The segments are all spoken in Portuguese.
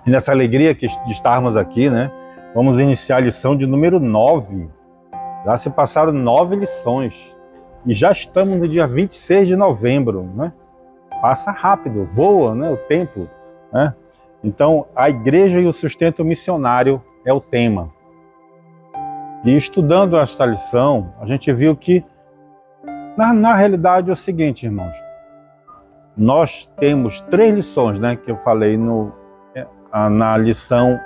E nessa alegria de estarmos aqui, né? Vamos iniciar a lição de número 9. Já se passaram 9 lições. E já estamos no dia 26 de novembro, né? Passa rápido, voa, né? O tempo, né? Então, a igreja e o sustento missionário é o tema. E estudando esta lição, a gente viu que, na realidade, é o seguinte, irmãos. Nós temos 3 lições, né? Que eu falei na lição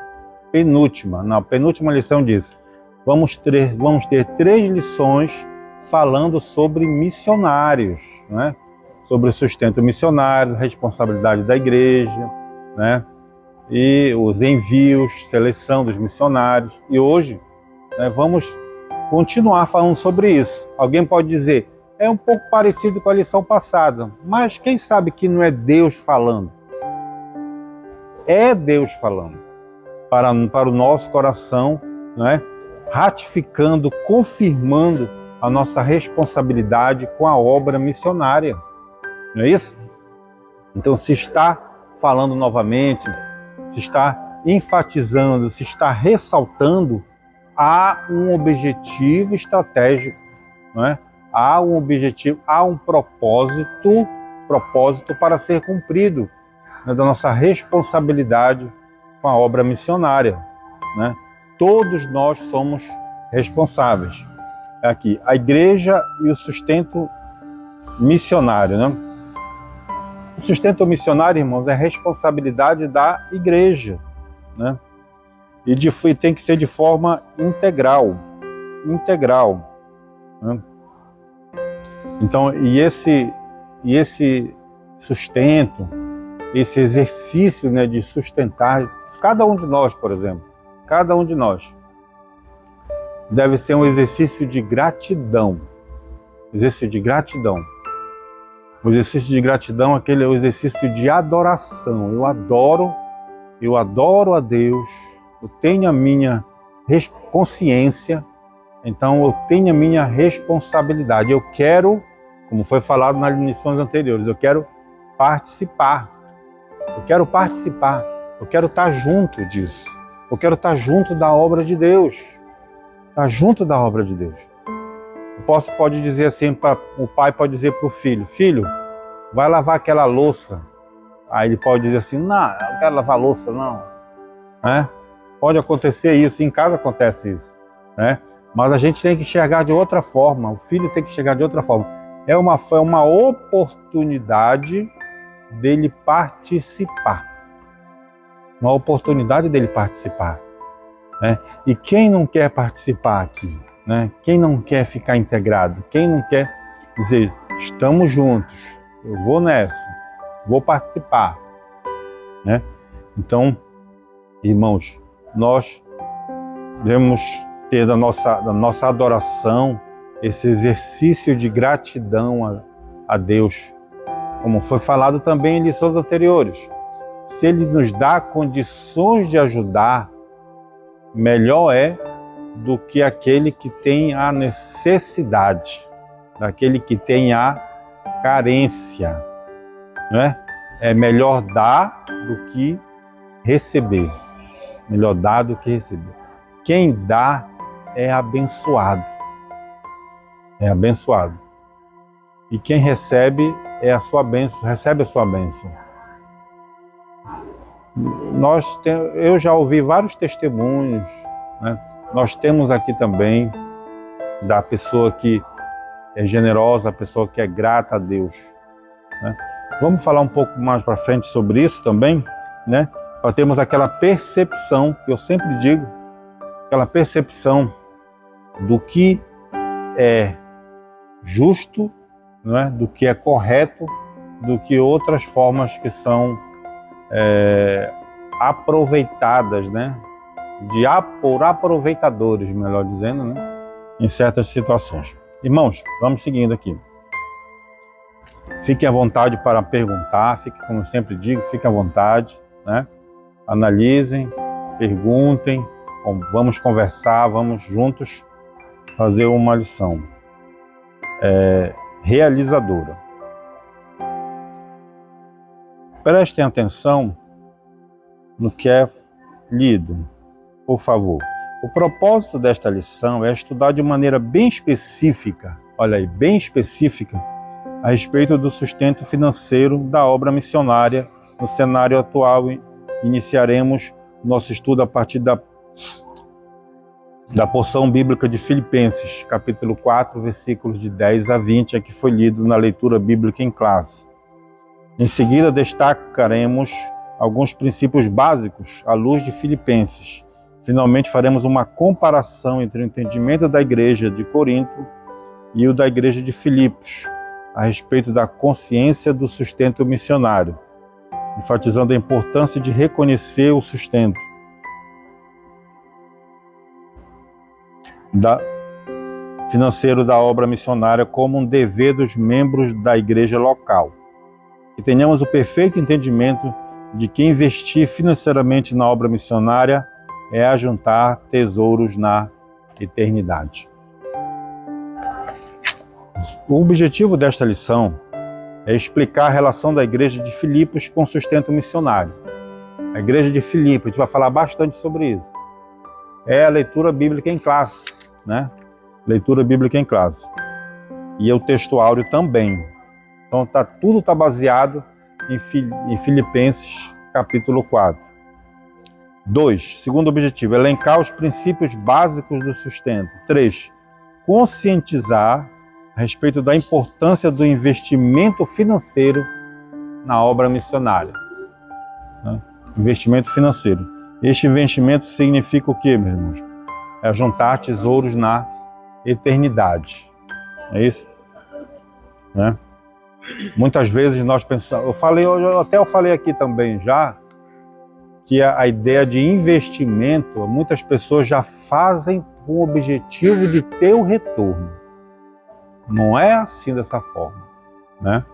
penúltima. Na penúltima lição diz: vamos ter 3 lições falando sobre missionários, né? Sobre o sustento missionário, responsabilidade da igreja, né? E os envios, seleção dos missionários. E hoje, né, vamos continuar falando sobre isso. Alguém pode dizer, é um pouco parecido com a lição passada, mas quem sabe que não é Deus falando? É Deus falando para o nosso coração, né? Ratificando, confirmando a nossa responsabilidade com a obra missionária. Não é isso? Então, se está falando novamente, se está enfatizando, se está ressaltando, há um objetivo estratégico, não é? Há um objetivo, há um propósito para ser cumprido, né, da nossa responsabilidade com a obra missionária, né? Todos nós somos responsáveis. Aqui, a igreja e o sustento missionário, né? O sustento missionário, irmãos, é responsabilidade da igreja, né? E tem que ser de forma integral, né? Então, e esse sustento, esse exercício, né, de sustentar, cada um de nós, por exemplo, cada um de nós deve ser um exercício de gratidão. Exercício de gratidão. O exercício de gratidão, aquele é o exercício de adoração. Eu adoro a Deus, eu tenho a minha consciência, então eu tenho a minha responsabilidade. Eu quero, como foi falado nas lições anteriores, eu quero participar. Eu quero estar junto disso. Eu quero estar junto da obra de Deus. Estar junto da obra de Deus. Pode dizer assim, o pai pode dizer para o filho, filho, vai lavar aquela louça. Aí ele pode dizer assim, não, eu não quero lavar louça, não. Né? Pode acontecer isso, em casa acontece isso. Né? Mas a gente tem que enxergar de outra forma, o filho tem que enxergar de outra forma. É uma oportunidade dele participar. Uma oportunidade dele participar. Né? E quem não quer participar aqui? Né? Quem não quer ficar integrado? Quem não quer dizer, estamos juntos, eu vou nessa, vou participar. Né? Então, irmãos, nós devemos ter da nossa adoração esse exercício de gratidão a Deus, como foi falado também em lições anteriores. Se Ele nos dá condições de ajudar, melhor é do que aquele que tem a necessidade, daquele que tem a carência, não é? É melhor dar do que receber. Melhor dar do que receber. Quem dá é abençoado. É abençoado. E quem recebe é a sua bênção, recebe a sua bênção. Eu já ouvi vários testemunhos, né? Nós temos aqui também da pessoa que é generosa, a pessoa que é grata a Deus. Né? Vamos falar um pouco mais para frente sobre isso também, né? Para termos aquela percepção, que eu sempre digo, aquela percepção do que é justo, não é? Do que é correto, do que outras formas que são aproveitadas, né? Por aproveitadores, melhor dizendo, né? Em certas situações. Irmãos, vamos seguindo aqui. Fiquem à vontade para perguntar, como eu sempre digo, fiquem à vontade, né? Analisem, perguntem, vamos conversar, vamos juntos fazer uma lição realizadora. Prestem atenção no que é lido, por favor. O propósito desta lição é estudar de maneira bem específica, olha aí, bem específica, a respeito do sustento financeiro da obra missionária no cenário atual. Iniciaremos nosso estudo a partir da porção bíblica de Filipenses, capítulo 4, versículos de 10 a 20, que foi lido na leitura bíblica em classe. Em seguida, destacaremos alguns princípios básicos à luz de Filipenses. Finalmente, faremos uma comparação entre o entendimento da igreja de Corinto e o da igreja de Filipos, a respeito da consciência do sustento missionário, enfatizando a importância de reconhecer o sustento financeiro da obra missionária como um dever dos membros da igreja local. Que tenhamos o perfeito entendimento de que investir financeiramente na obra missionária é ajuntar tesouros na eternidade. O objetivo desta lição é explicar a relação da igreja de Filipos com o sustento missionário. A igreja de Filipos, a gente vai falar bastante sobre isso. É a leitura bíblica em classe, né? Leitura bíblica em classe. E o textuário também. Então tudo está baseado em Filipenses capítulo 4. 2. Segundo objetivo, elencar os princípios básicos do sustento. 3. Conscientizar a respeito da importância do investimento financeiro na obra missionária. Investimento financeiro. Este investimento significa o quê, meus irmãos? É juntar tesouros na eternidade. É isso? Né? Muitas vezes nós pensamos, eu falei aqui também já, que a ideia de investimento, muitas pessoas já fazem com o objetivo de ter o retorno. Não é assim dessa forma, né?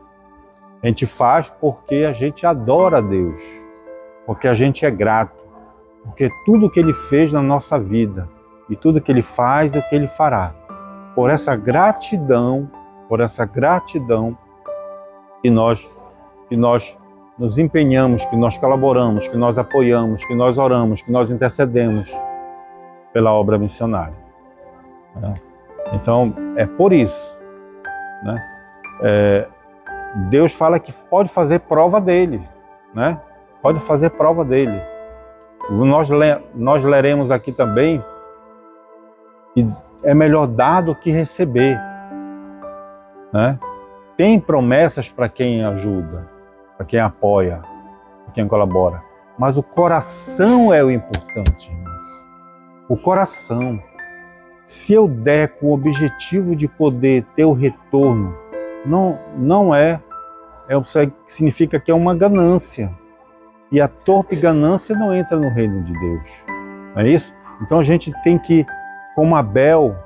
A gente faz porque a gente adora a Deus, porque a gente é grato, porque tudo que Ele fez na nossa vida e tudo que Ele faz e o que Ele fará. Por essa gratidão que nós nos empenhamos, que nós colaboramos, que nós apoiamos, que nós oramos, que nós intercedemos pela obra missionária. Então, é por isso, né? Deus fala que pode fazer prova dele, né? Pode fazer prova dele. Nós leremos aqui também que é melhor dar do que receber, né? Tem promessas para quem ajuda, para quem apoia, para quem colabora. Mas o coração é o importante, irmãos. O coração. Se eu der com o objetivo de poder ter o retorno, não significa que é uma ganância. E a torpe ganância não entra no reino de Deus. Não é isso? Então a gente tem que, como Abel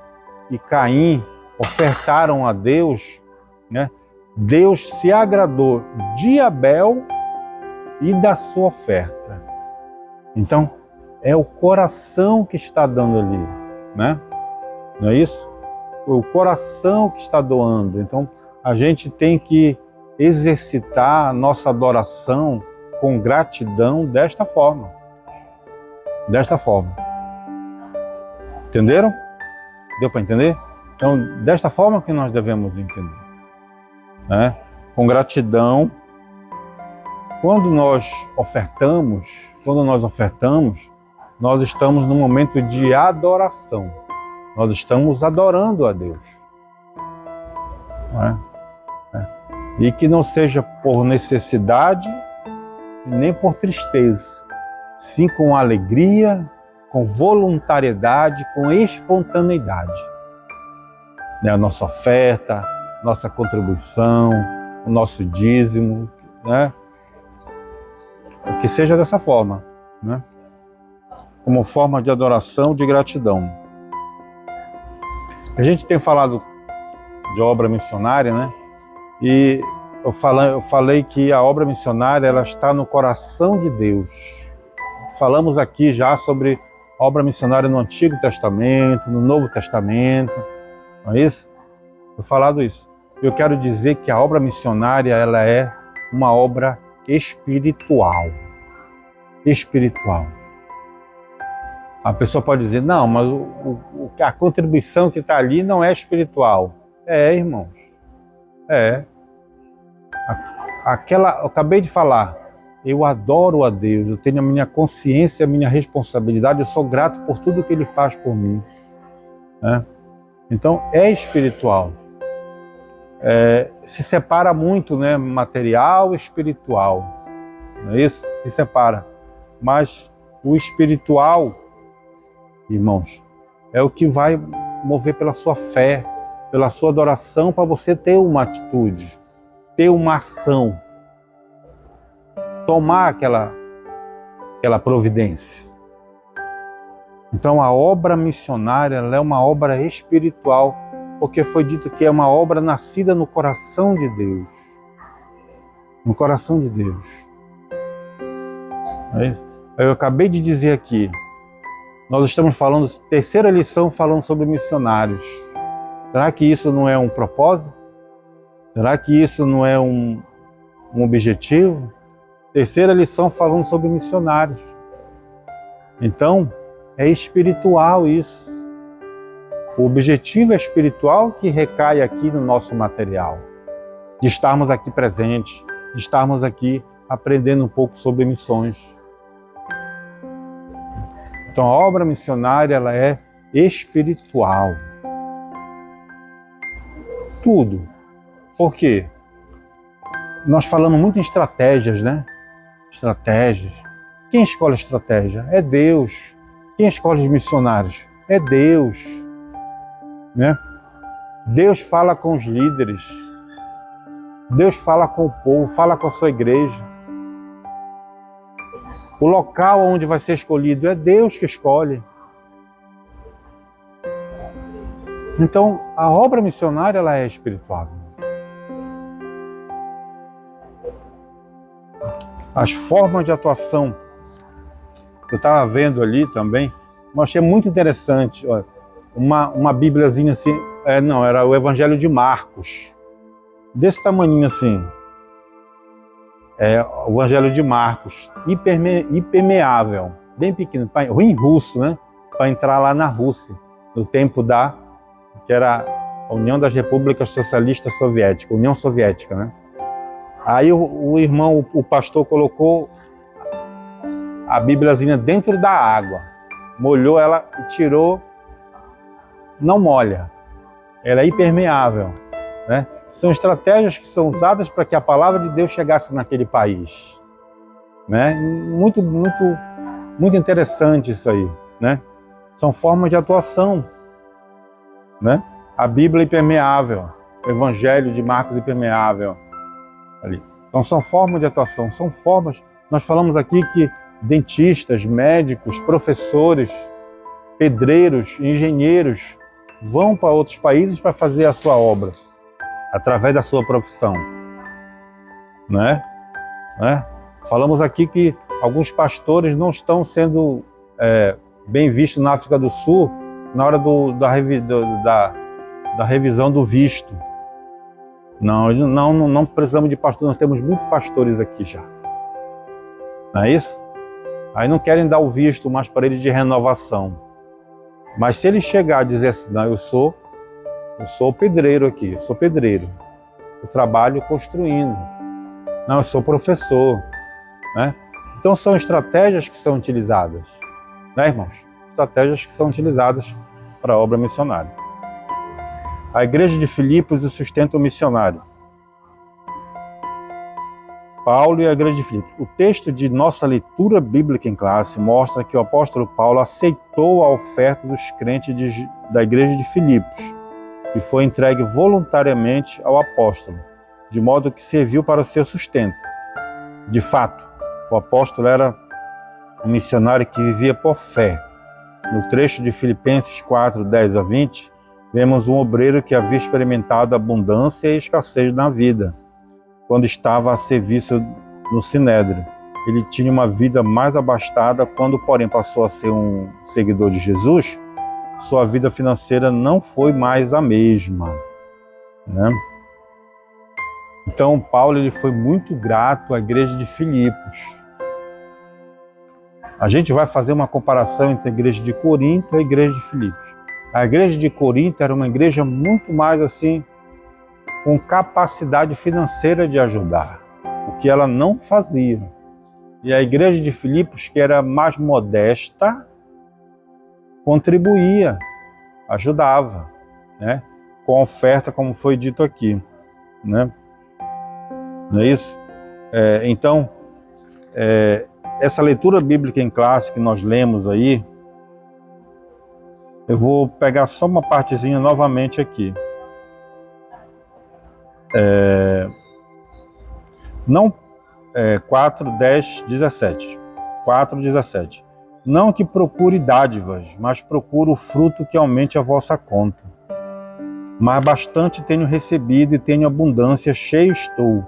e Caim ofertaram a Deus, né? Deus se agradou de Abel e da sua oferta. Então, é o coração que está dando ali, né? Não é isso? O coração que está doando. Então, a gente tem que exercitar a nossa adoração com gratidão desta forma. Desta forma. Entenderam? Deu para entender? Então, desta forma que nós devemos entender. Né? Com gratidão. Quando nós ofertamos, nós estamos num momento de adoração. Nós estamos adorando a Deus. Né? E que não seja por necessidade, nem por tristeza, sim com alegria, com voluntariedade, com espontaneidade. A nossa oferta, nossa contribuição, o nosso dízimo, né? Que seja dessa forma, né? Como forma de adoração, de gratidão. A gente tem falado de obra missionária, né? E eu falei que a obra missionária ela está no coração de Deus. Falamos aqui já sobre obra missionária no Antigo Testamento, no Novo Testamento, não é isso? Eu falado isso. Eu quero dizer que a obra missionária ela é uma obra espiritual. espiritual. A pessoa pode dizer, não, mas a contribuição que está ali não é espiritual. É, irmãos. É. Eu acabei de falar, eu adoro a Deus, eu tenho a minha consciência, a minha responsabilidade, eu sou grato por tudo que Ele faz por mim. Né? Então, é espiritual. Se separa muito, né? Material e espiritual. Não é isso? Se separa. Mas o espiritual, irmãos, é o que vai mover pela sua fé, pela sua adoração, para você ter uma atitude, ter uma ação, tomar aquela providência. Então a obra missionária ela é uma obra espiritual, porque foi dito que é uma obra nascida no coração de Deus. No coração de Deus. Eu acabei de dizer aqui, nós estamos falando, terceira lição falando sobre missionários. Será que isso não é um propósito? Será que isso não é um objetivo? Terceira lição falando sobre missionários. Então, é espiritual isso. O objetivo é espiritual que recai aqui no nosso material. De estarmos aqui presentes, de estarmos aqui aprendendo um pouco sobre missões. Então, a obra missionária ela é espiritual. Tudo. Por quê? Nós falamos muito em estratégias, né? Estratégias. Quem escolhe a estratégia? É Deus. Quem escolhe os missionários? É Deus. Né? Deus fala com os líderes. Deus fala com o povo, fala com a sua igreja. O local onde vai ser escolhido é Deus que escolhe. Então, a obra missionária ela é espiritual. As formas de atuação, eu estava vendo ali também, mas achei muito interessante. Olha, uma bíbliazinha assim, era o Evangelho de Marcos, desse tamanhinho assim. O Evangelho de Marcos, impermeável, bem pequeno, em russo, né? Para entrar lá na Rússia, no tempo que era a União das Repúblicas Socialistas Soviéticas, União Soviética, né? Aí o irmão, o pastor colocou a bíbliazinha dentro da água, molhou ela e tirou, não molha, ela é impermeável, né? São estratégias que são usadas para que a palavra de Deus chegasse naquele país, né? Muito, muito, muito interessante isso aí, né? São formas de atuação, né? A Bíblia impermeável, o Evangelho de Marcos impermeável, ali. Então são formas de atuação, são formas. Nós falamos aqui que dentistas, médicos, professores, pedreiros, engenheiros vão para outros países para fazer a sua obra, através da sua profissão. Né? Falamos aqui que alguns pastores não estão sendo bem vistos na África do Sul na hora da revisão do visto. Não precisamos de pastor, nós temos muitos pastores aqui já. Não é isso? Aí não querem dar o visto mais para eles de renovação. Mas se ele chegar e dizer assim, não, eu sou pedreiro aqui, eu sou pedreiro. Eu trabalho construindo. Não, eu sou professor. Né? Então são estratégias que são utilizadas. Né, irmãos? Estratégias que são utilizadas para a obra missionária. A igreja de Filipos e o sustento missionário. Paulo e a igreja de Filipos. O texto de nossa leitura bíblica em classe mostra que o apóstolo Paulo aceitou a oferta dos crentes da igreja de Filipos e foi entregue voluntariamente ao apóstolo, de modo que serviu para o seu sustento. De fato, o apóstolo era um missionário que vivia por fé. No trecho de Filipenses 4, 10 a 20, vemos um obreiro que havia experimentado abundância e escassez na vida, quando estava a serviço no Sinédrio. Ele tinha uma vida mais abastada, quando, porém, passou a ser um seguidor de Jesus, sua vida financeira não foi mais a mesma. Né? Então, Paulo ele foi muito grato à igreja de Filipos. A gente vai fazer uma comparação entre a igreja de Corinto e a igreja de Filipos. A igreja de Corinto era uma igreja muito mais assim, com capacidade financeira de ajudar, o que ela não fazia. E a igreja de Filipos, que era mais modesta, contribuía, ajudava, né? Com oferta, como foi dito aqui, né? Não é isso? Então, essa leitura bíblica em classe que nós lemos aí, eu vou pegar só uma partezinha novamente aqui. Não 4, 10, 17. 4, 17. Não que procure dádivas, mas procure o fruto que aumente a vossa conta. Mas bastante tenho recebido e tenho abundância, cheio estou,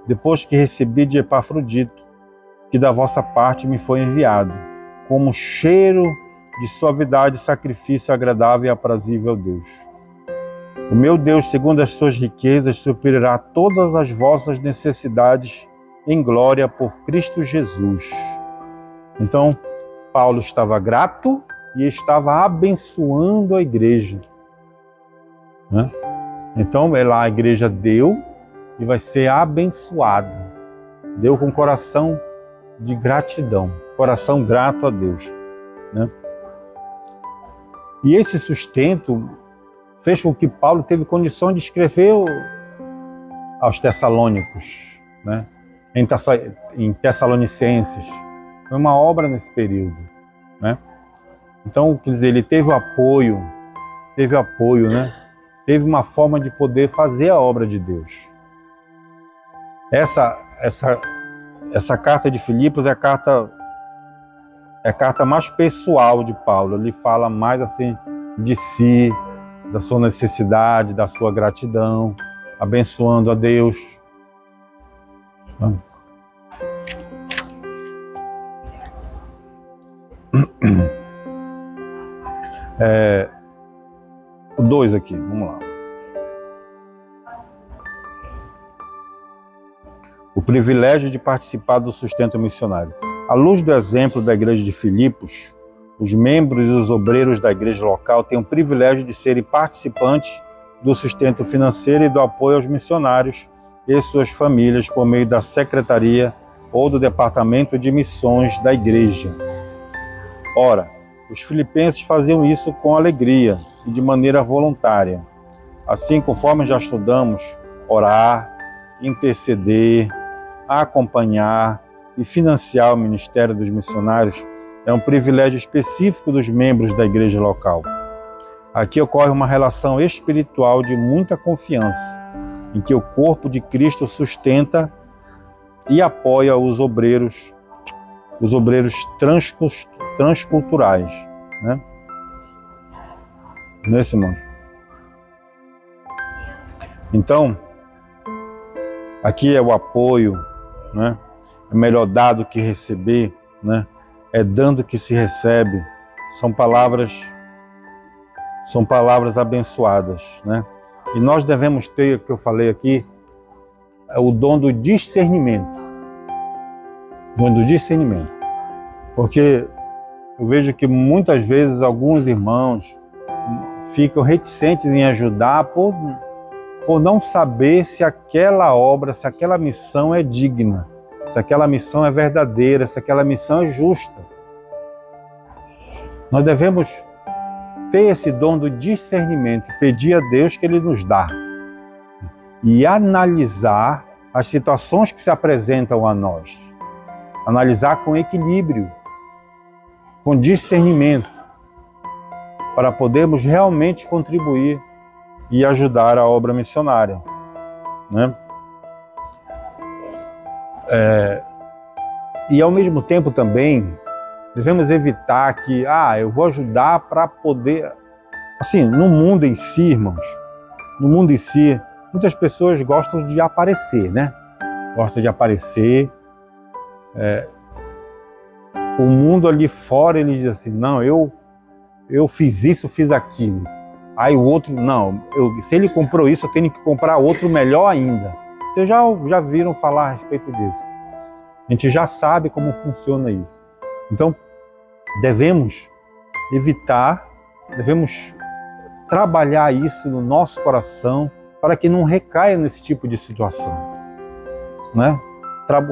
depois que recebi de Epafrodito, que da vossa parte me foi enviado, como cheiro de suavidade, sacrifício agradável e aprazível a Deus. O meu Deus, segundo as suas riquezas, suprirá todas as vossas necessidades em glória por Cristo Jesus. Então, Paulo estava grato e estava abençoando a igreja, né? Então, lá a igreja deu e vai ser abençoada. Deu com coração de gratidão, coração grato a Deus, né? E esse sustento fez com que Paulo teve condição de escrever aos Tessalônicos, né? Em Tessalonicenses. Foi uma obra nesse período, né? Então, quer dizer, ele teve apoio, né? Teve uma forma de poder fazer a obra de Deus. Essa carta de Filipos é a carta mais pessoal de Paulo. Ele fala mais assim de si, da sua necessidade, da sua gratidão, abençoando a Deus. O 2 aqui, vamos lá. O privilégio de participar do sustento missionário. À luz do exemplo da igreja de Filipos, os membros e os obreiros da igreja local têm o privilégio de serem participantes do sustento financeiro e do apoio aos missionários e suas famílias por meio da secretaria ou do departamento de missões da igreja. Ora, os filipenses faziam isso com alegria e de maneira voluntária. Assim, conforme já estudamos, orar, interceder, acompanhar e financiar o ministério dos missionários é um privilégio específico dos membros da igreja local. Aqui ocorre uma relação espiritual de muita confiança, em que o corpo de Cristo sustenta e apoia os obreiros transculturais, né? Nesse mundo. Então, aqui é o apoio, né? É melhor dar do que receber, né? É dando que se recebe. São palavras abençoadas, né? E nós devemos ter, o que eu falei aqui, o dom do discernimento. Dom do discernimento. Porque eu vejo que muitas vezes alguns irmãos ficam reticentes em ajudar por não saber se aquela obra, se aquela missão é digna, se aquela missão é verdadeira, se aquela missão é justa. Nós devemos ter esse dom do discernimento, pedir a Deus que Ele nos dá e analisar as situações que se apresentam a nós. Analisar com equilíbrio, com discernimento, para podermos realmente contribuir e ajudar a obra missionária, né? E ao mesmo tempo também devemos evitar que, eu vou ajudar para poder... Assim, no mundo em si, irmãos, no mundo em si, muitas pessoas gostam de aparecer, né? Gostam de aparecer. O mundo ali fora, ele diz assim, não, eu fiz isso, fiz aquilo. Aí o outro, não, se ele comprou isso, eu tenho que comprar outro melhor ainda. Vocês já viram falar a respeito disso. A gente já sabe como funciona isso. Então, devemos evitar, devemos trabalhar isso no nosso coração para que não recaia nesse tipo de situação, né?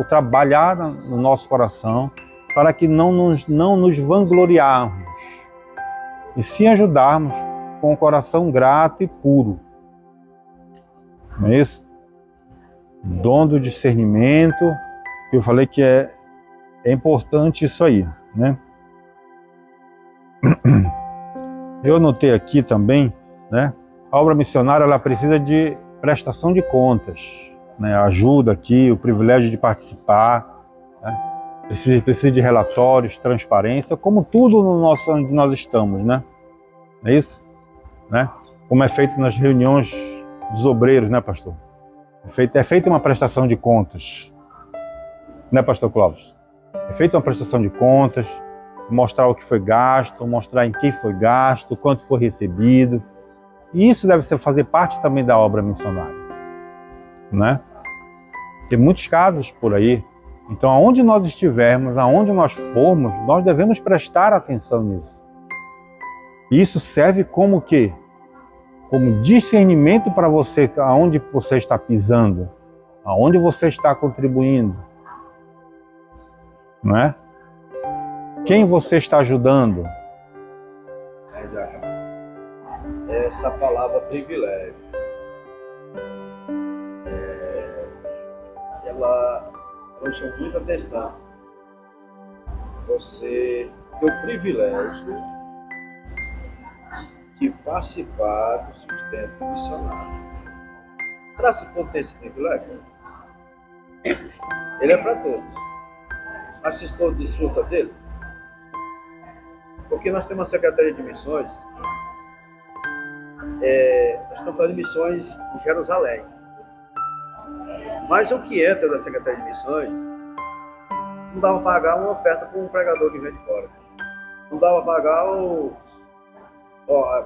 Trabalhar no nosso coração para que não nos vangloriarmos e sim ajudarmos com o coração grato e puro. Não é isso? Dom do discernimento, eu falei que é importante isso aí, né? Eu anotei aqui também, né? A obra missionária ela precisa de prestação de contas, né? Ajuda aqui, o privilégio de participar, né? Precisa de relatórios, transparência, como tudo no nosso onde nós estamos, né? É isso, né? Como é feito nas reuniões dos obreiros, né, pastor? É feita uma prestação de contas, né, pastor Clóvis? É feita uma prestação de contas, mostrar o que foi gasto, mostrar em quem foi gasto, quanto foi recebido. E isso deve fazer parte também da obra missionária, né? Tem muitos casos por aí. Então, aonde nós estivermos, aonde nós formos, nós devemos prestar atenção nisso. Isso serve como o quê? Como discernimento para você, aonde você está pisando, aonde você está contribuindo, não é? Quem você está ajudando? Essa palavra privilégio, ela chama muita atenção. Você tem o privilégio de participar do sustento missionário. Será que todos têm esse privilégio? Ele é para todos. Mas se todos desfrutam dele? Porque nós temos uma Secretaria de Missões, nós estamos fazendo missões em Jerusalém. Mas o que entra da Secretaria de Missões não dava para pagar uma oferta para um pregador que vem de fora. Não dava para pagar o...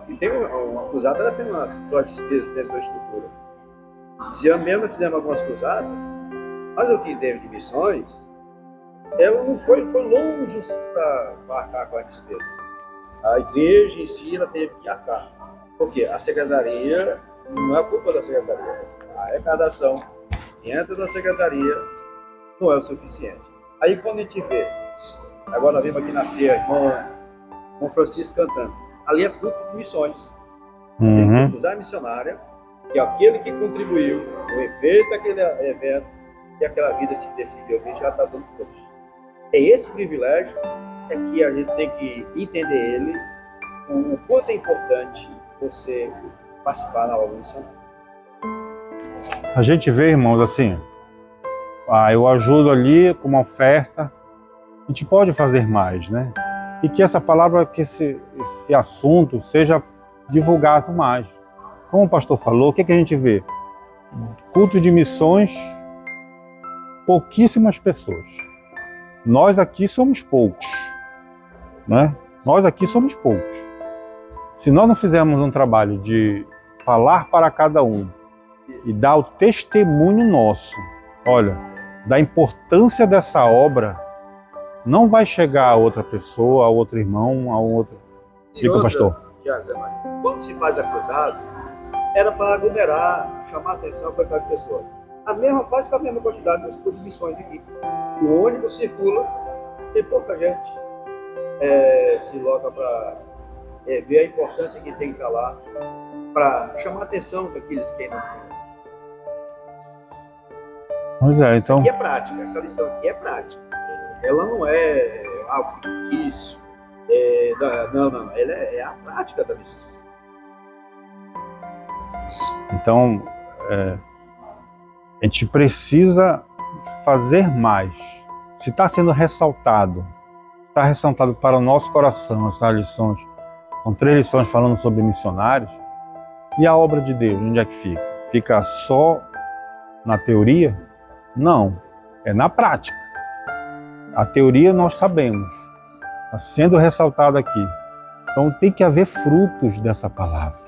que tem uma cruzada, ela tem uma suas despesas, tem sua estrutura. Esse ano mesmo nós fizemos algumas cruzadas, mas o que teve de missões, ela não foi longe para arcar com a despesa. A igreja em si, ela teve que arcar. Porque a secretaria, não é culpa da secretaria, a arrecadação dentro da secretaria não é o suficiente. Aí quando a gente vê, agora nós vimos aqui na ceia, com Francisco cantando, ali é fruto de missões. Tem que usar a missionária, que é aquele que contribuiu, o efeito daquele evento, e aquela vida se decidiu, que já está dando fruto. É esse privilégio que a gente tem que entender ele, o quanto é importante você participar na obra missionária. A gente vê, irmãos, assim, eu ajudo ali com uma oferta, a gente pode fazer mais, né? E que essa palavra, que esse assunto seja divulgado mais. Como o pastor falou, o que a gente vê? Culto de missões, pouquíssimas pessoas. Nós aqui somos poucos, né? Nós aqui somos poucos. Se nós não fizermos um trabalho de falar para cada um e dar o testemunho nosso, olha, da importância dessa obra, não vai chegar a outra pessoa, a outro irmão, a outro... Diga, pastor. Quando se faz a cruzada, era para aglomerar, chamar a atenção para cada pessoa. Quase com a mesma quantidade dos cultos de missões aqui. O ônibus circula, tem pouca gente se loca para ver a importância que tem que estar lá, para chamar a atenção daqueles que não conhecem. Pois é, então... Isso aqui é prática, essa lição aqui é prática. Ela não é algo fictício, não, ela é a prática da missão. Então, a gente precisa fazer mais. Se está sendo ressaltado, está ressaltado para o nosso coração essas lições, são 3 lições falando sobre missionários, e a obra de Deus, onde é que fica? Fica só na teoria? Não, é na prática. A teoria nós sabemos, está sendo ressaltada aqui. Então tem que haver frutos dessa palavra.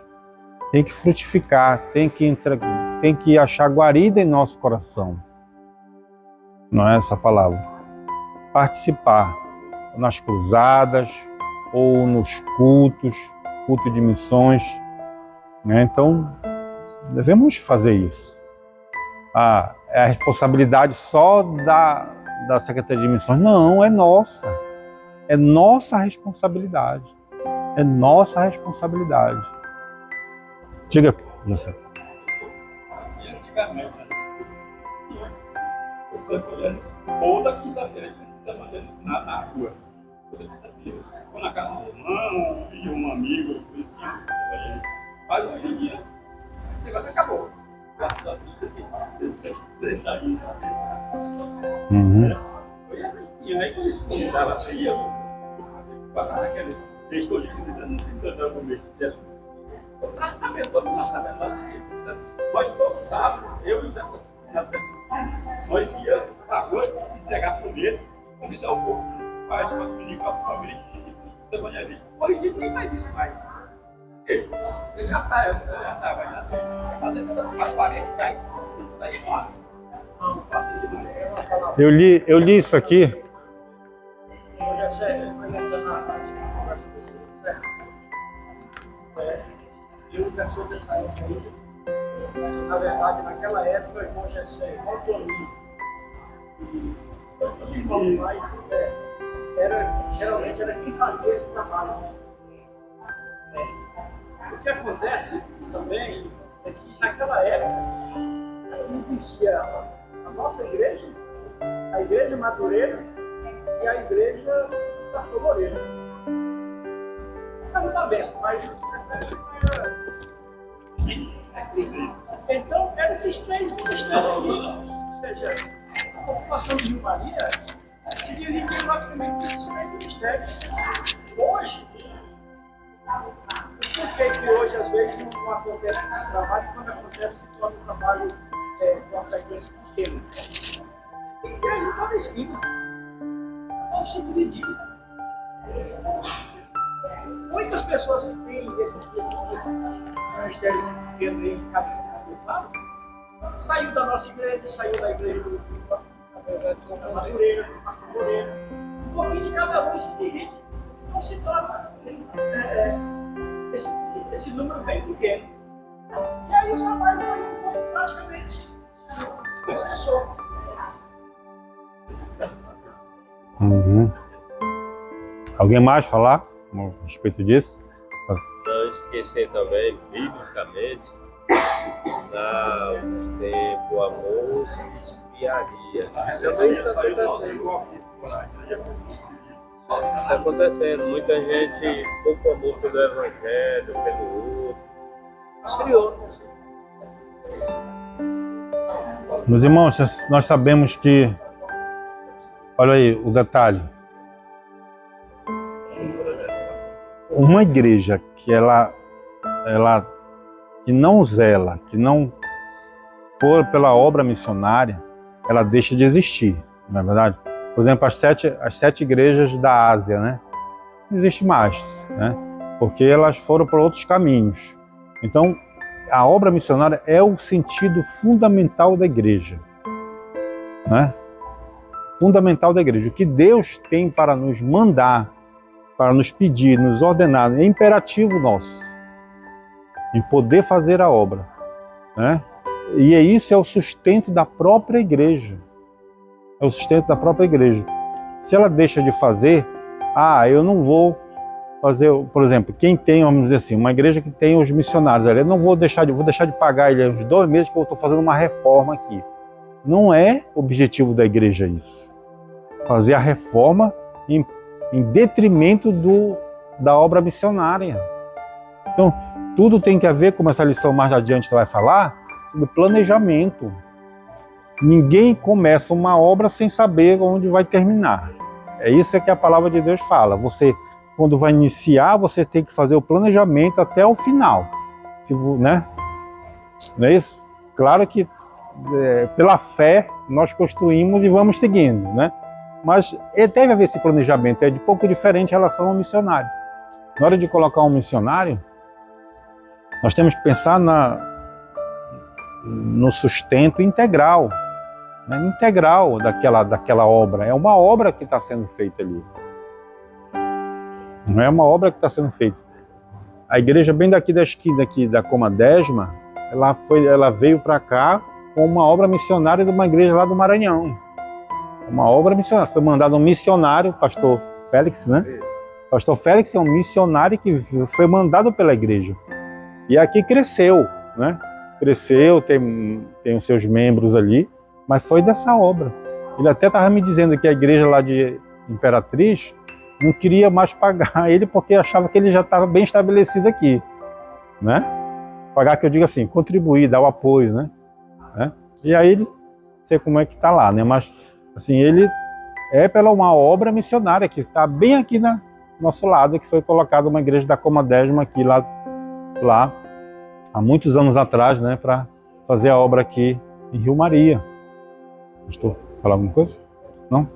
Tem que frutificar, tem que achar guarida em nosso coração. Não é essa palavra. Participar. nas cruzadas ou nos culto de missões, né? Então, devemos fazer isso. É a responsabilidade só da Secretaria de Missões? Não, é nossa. É nossa responsabilidade. É nossa responsabilidade. Diga, José. Antigamente, toda quinta-feira a gente está fazendo na rua. Toda quinta-feira. Ou na casa do irmão, e um amigo, mas hoje em dia, o negócio acabou. Hoje a gente tinha aí que eles convidavam aí, eu passava aquele texto de tentando comer. Nós todos sábados, eu e o Zé, nós íamos para a rua entregar comida, convidar o povo, faz para comunicar com a família e evangelista. Hoje em dia nem faz isso mais. Ele já estava fazendo as paredes, daí embora. Não faço demais. Eu li isso aqui. Hoje é sério, foi montando a conversa do Zé. Eu já sou dessa época aí. Na verdade, naquela época, o irmão Gessé, autonomia. E os irmãos mais, geralmente era quem fazia esse trabalho. O que acontece também é que naquela época existia a nossa igreja, a igreja Madureira e a igreja Pastor Moreira. Casa da Benção, mas nessa época era. Então, eram esses três ministérios ali. Ou seja, a população de Rio Maria se dirige praticamente esses três ministérios. Hoje, por que hoje às vezes não acontece esse trabalho quando acontece quando o trabalho com a frequência pequena? Tem igreja em toda esquina. Estão se dividindo. Muitas pessoas que têm esses ministérios pequenos em cada esquina do lado, saiu da nossa igreja, saiu da igreja da Madureira, do Pastor Moreira. Um pouquinho de cada um se divide. Então se torna esse número bem pequeno. E aí os trabalhos foi praticamente cessou. Alguém mais falar a respeito disso? Não esquecer também, biblicamente, nos tempos, amor se esfriaria. Também está acontecendo. Está acontecendo. Muita gente, pouco amor pelo Evangelho, pelo outro, esfriou. Meus irmãos, nós sabemos que, olha aí o detalhe, uma igreja que que não zela, que não for pela obra missionária, ela deixa de existir, não é verdade? Por exemplo, as sete igrejas da Ásia, né? Não existe mais, né? Porque elas foram por outros caminhos. Então, a obra missionária é o sentido fundamental da igreja, né? Fundamental da igreja. O que Deus tem para nos mandar, para nos pedir, nos ordenar, é imperativo nosso, em poder fazer a obra, né? E isso é o sustento da própria igreja. É o sustento da própria igreja. Se ela deixa de fazer, eu não vou fazer, por exemplo, quem tem, vamos dizer assim, uma igreja que tem os missionários, eu não vou deixar de pagar ele uns 2 meses que eu estou fazendo uma reforma aqui. Não é objetivo da igreja isso. Fazer a reforma em detrimento da obra missionária. Então, tudo tem que ver, como essa lição mais adiante vai falar, sobre planejamento. Ninguém começa uma obra sem saber onde vai terminar. É isso que a palavra de Deus fala. Você, quando vai iniciar, você tem que fazer o planejamento até o final. Né? Não é isso? Claro que pela fé nós construímos e vamos seguindo, né? Mas deve haver esse planejamento, é de pouco diferente em relação ao missionário. Na hora de colocar um missionário, nós temos que pensar no sustento integral, né? Integral daquela obra. É uma obra que está sendo feita ali. Não é uma obra que está sendo feita. A igreja bem daqui da esquina aqui da Comadésima, ela veio para cá com uma obra missionária de uma igreja lá do Maranhão. Uma obra missionária. Foi mandado um missionário, pastor Félix, né? Pastor Félix é um missionário que foi mandado pela igreja. E aqui cresceu, né? Cresceu, tem os seus membros ali, mas foi dessa obra. Ele até estava me dizendo que a igreja lá de Imperatriz não queria mais pagar ele porque achava que ele já estava bem estabelecido aqui, né? Pagar, que eu digo assim, contribuir, dar o apoio, né? E aí ele, sei como é que está lá, né? Mas assim, ele é pela uma obra missionária que está bem aqui no nosso lado, que foi colocada uma igreja da Comadésima aqui lá há muitos anos atrás, né? Para fazer a obra aqui em Rio Maria. Estou falando alguma coisa? Não?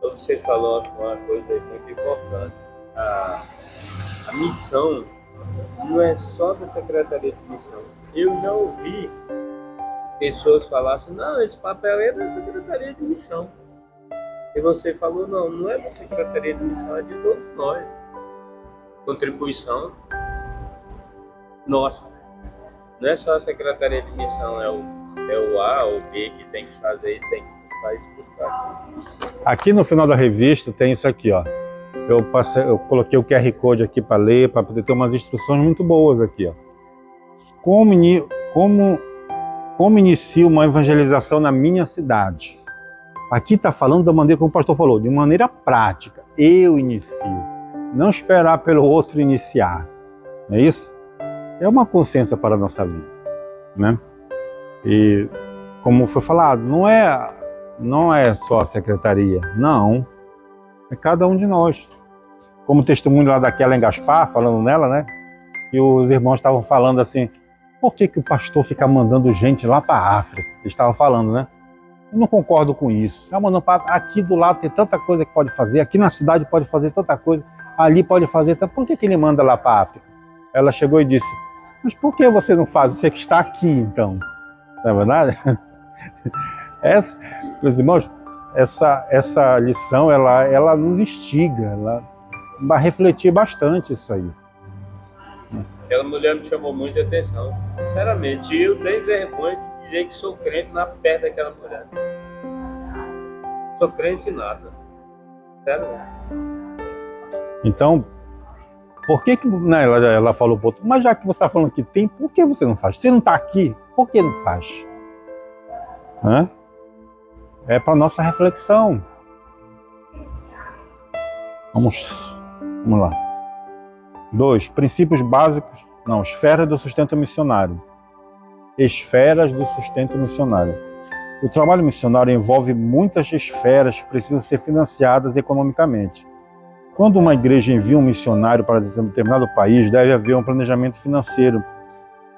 Você falou uma coisa muito importante. A missão não é só da Secretaria de Missão. Eu já ouvi pessoas falar assim, não, esse papel é da Secretaria de Missão. E você falou, não é da Secretaria de Missão, é de todos nós. Contribuição nossa. Não é só a Secretaria de Missão, é o A ou o B que tem que fazer isso, tem que buscar isso. Aqui no final da revista tem isso aqui, ó. Eu coloquei o QR Code aqui para ler, para poder ter umas instruções muito boas aqui, ó. Como inicio uma evangelização na minha cidade? Aqui está falando da maneira como o pastor falou, de maneira prática. Eu inicio, não esperar pelo outro iniciar. Não é isso? É uma consciência para a nossa vida, né? E como foi falado, não é só a secretaria, não. É cada um de nós. Como testemunho lá daquela em Gaspar, falando nela, né? E os irmãos estavam falando assim, por que o pastor fica mandando gente lá para a África? Eles estavam falando, né? Eu não concordo com isso. Está mandando aqui do lado tem tanta coisa que pode fazer, aqui na cidade pode fazer tanta coisa, ali pode fazer, por que ele manda lá para a África? Ela chegou e disse, mas por que você não faz? Você que está aqui, então. Não é verdade? Meus irmãos, essa lição, ela nos instiga, ela vai refletir bastante isso aí. Aquela mulher me chamou muita atenção. Sinceramente, eu tenho vergonha de dizer que sou crente na perto daquela mulher. Sou crente em nada. Sério. Então, por que né, ela falou pro outro, mas já que você está falando que tem, por que você não faz? Você não está aqui, por que não faz? É para nossa reflexão. Vamos lá. 2. Princípios básicos. Não, esferas do sustento missionário. Esferas do sustento missionário. O trabalho missionário envolve muitas esferas que precisam ser financiadas economicamente. Quando uma igreja envia um missionário para determinado país, deve haver um planejamento financeiro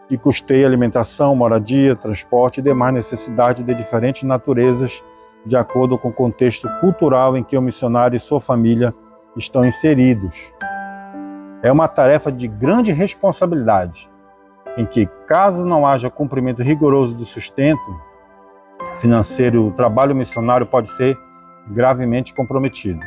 que custeie alimentação, moradia, transporte e demais necessidades de diferentes naturezas, de acordo com o contexto cultural em que o missionário e sua família estão inseridos. É uma tarefa de grande responsabilidade, em que, caso não haja cumprimento rigoroso do sustento financeiro, o trabalho missionário pode ser gravemente comprometido.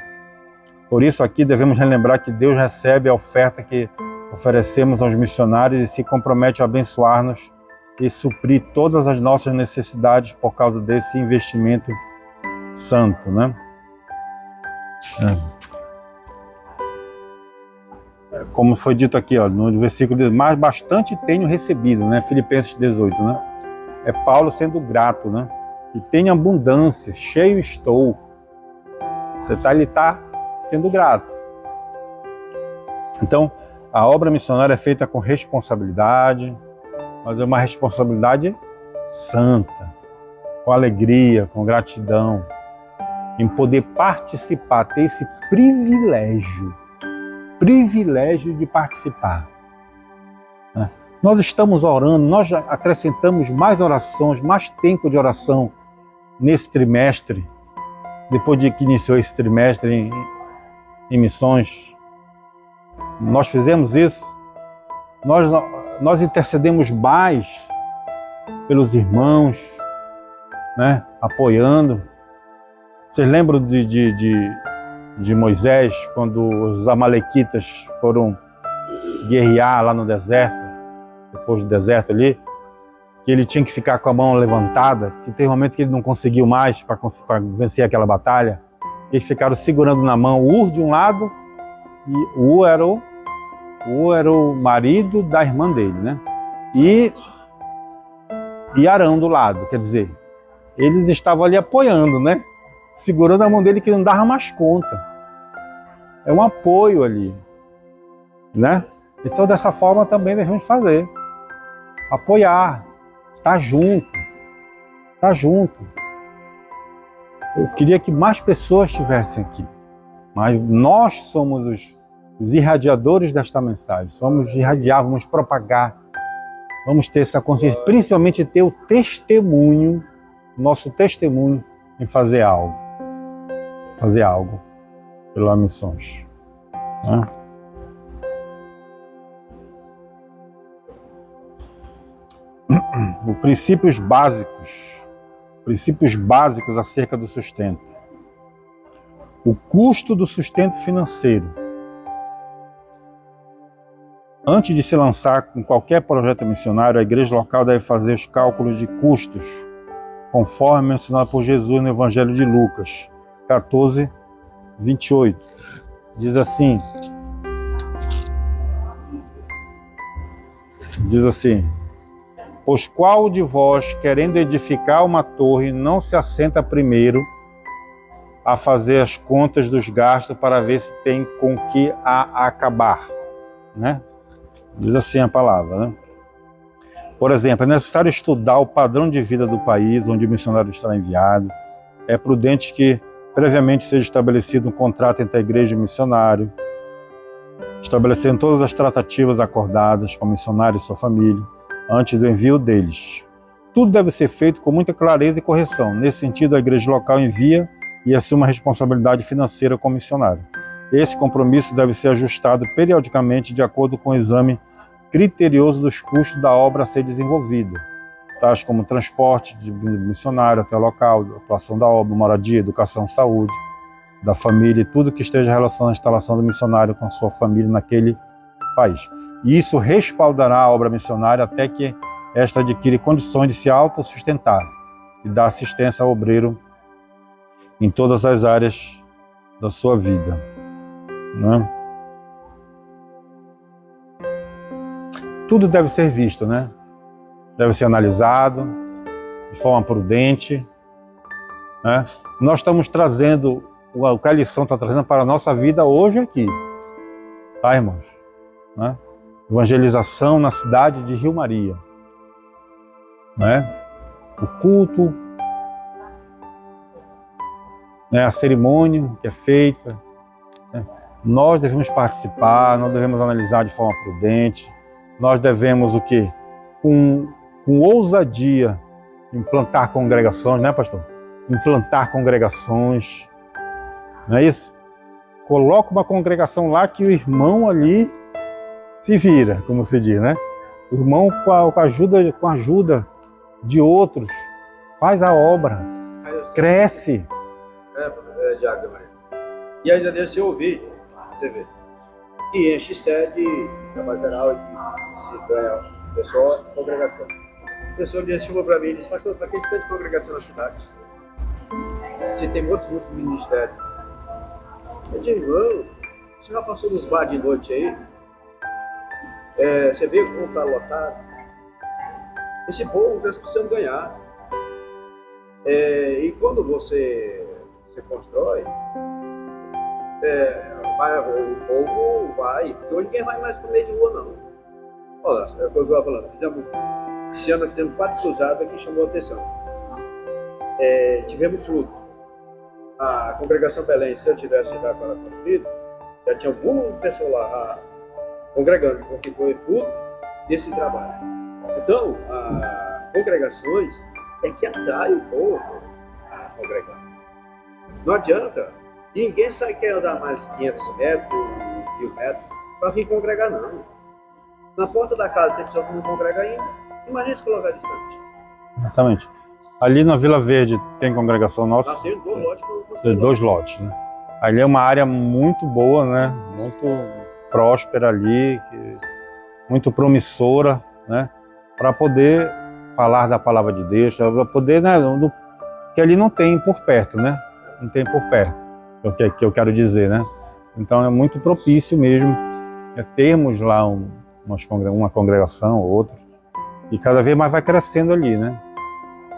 Por isso, aqui devemos relembrar que Deus recebe a oferta que oferecemos aos missionários e se compromete a abençoar-nos e suprir todas as nossas necessidades por causa desse investimento santo, né? Como foi dito aqui, ó, no versículo, mas bastante tenho recebido, né? Filipenses 18, né? É Paulo sendo grato, né? E tenho abundância, cheio estou. Ele está sendo grato. Então, a obra missionária é feita com responsabilidade, mas é uma responsabilidade santa, com alegria, com gratidão, em poder participar, ter esse privilégio de participar. Nós estamos orando, nós já acrescentamos mais orações, mais tempo de oração nesse trimestre, depois de que iniciou esse trimestre em missões. Nós fizemos isso, nós intercedemos mais pelos irmãos, né, apoiando. Vocês lembram de Moisés, quando os amalequitas foram guerrear lá no deserto, depois do deserto ali, que ele tinha que ficar com a mão levantada, que tem um momento que ele não conseguiu mais para vencer aquela batalha. Eles ficaram segurando na mão o Ur de um lado, e o Ur era o marido da irmã dele, né? E Arão do lado, quer dizer, eles estavam ali apoiando, né? Segurando a mão dele que não dava mais conta. É um apoio ali, né? Então dessa forma também devemos fazer. Apoiar, estar junto, estar junto. Eu queria que mais pessoas estivessem aqui, mas nós somos os irradiadores desta mensagem. Vamos irradiar, vamos propagar, vamos ter essa consciência, principalmente ter o testemunho, nosso testemunho em fazer algo pelas missões, né? Princípios básicos acerca do sustento. O custo do sustento financeiro. Antes de se lançar com qualquer projeto missionário, a igreja local deve fazer os cálculos de custos, conforme mencionado por Jesus no Evangelho de Lucas 14, 28. Diz assim, pois qual de vós, querendo edificar uma torre, não se assenta primeiro a fazer as contas dos gastos para ver se tem com que a acabar, né? Diz assim a palavra, né? Por exemplo, é necessário estudar o padrão de vida do país onde o missionário estará enviado. É prudente que previamente seja estabelecido um contrato entre a igreja e o missionário, estabelecendo todas as tratativas acordadas com o missionário e sua família, antes do envio deles. Tudo deve ser feito com muita clareza e correção. Nesse sentido, a igreja local envia e assume a responsabilidade financeira com o missionário. Esse compromisso deve ser ajustado periodicamente de acordo com o exame criterioso dos custos da obra a ser desenvolvida, tais como transporte de missionário até o local, atuação da obra, moradia, educação, saúde, da família e tudo que esteja relacionado à instalação do missionário com a sua família naquele país. E isso respaldará a obra missionária até que esta adquire condições de se autossustentar e dar assistência ao obreiro em todas as áreas da sua vida, né? Tudo deve ser visto, né? Deve ser analisado de forma prudente, né? Nós estamos trazendo o que a lição está trazendo para a nossa vida hoje aqui, tá, irmãos? Né? Evangelização na cidade de Rio Maria, né? O culto, né? A cerimônia que é feita, né? Nós devemos participar, nós devemos analisar de forma prudente, nós devemos o quê? Com ousadia implantar congregações, né, pastor? Implantar congregações, não é isso? Coloca uma congregação lá que o irmão ali se vira, como se diz, né? O irmão com a ajuda de outros faz a obra, cresce. Diácono Maria. E ainda deve se ouvir, você vê, que enche sede, trabalho geral, e se ganha pessoa, congregação. A pessoa chegou para mim e disse, pastor, para que esse tanto de congregação na cidade? Você tem outros ministérios. Eu digo, você já passou nos bar de noite aí? Você vê como está lotado? Esse povo nós precisamos ganhar. E quando você constrói, o povo vai, porque hoje ninguém vai mais para o meio de rua, não. Olha, é o que eu estava falando, esse ano nós fizemos 4 cruzadas que chamou a atenção. Tivemos fruto. A congregação Belém, se eu tivesse já para construído, já tinha algum pessoal lá congregando, porque foi fruto desse trabalho. Então, as congregações é que atrai o povo a congregar. Não adianta. Ninguém quer andar mais 500 metros, 1000 metros, para vir congregar, não. Na porta da casa tem pessoa que não congrega ainda. Imagina se colocar distante. Exatamente. Ali na Vila Verde tem congregação nossa? Tem 2 lotes. Tem 2 lotes, né? Ali é uma área muito boa, né? Muito próspera ali, muito promissora, né? Para poder falar da palavra de Deus, para poder, né? Que ali não tem por perto, né? Não tem por perto, é o que eu quero dizer, né? Então é muito propício mesmo termos lá uma congregação ou outra, e cada vez mais vai crescendo ali, né?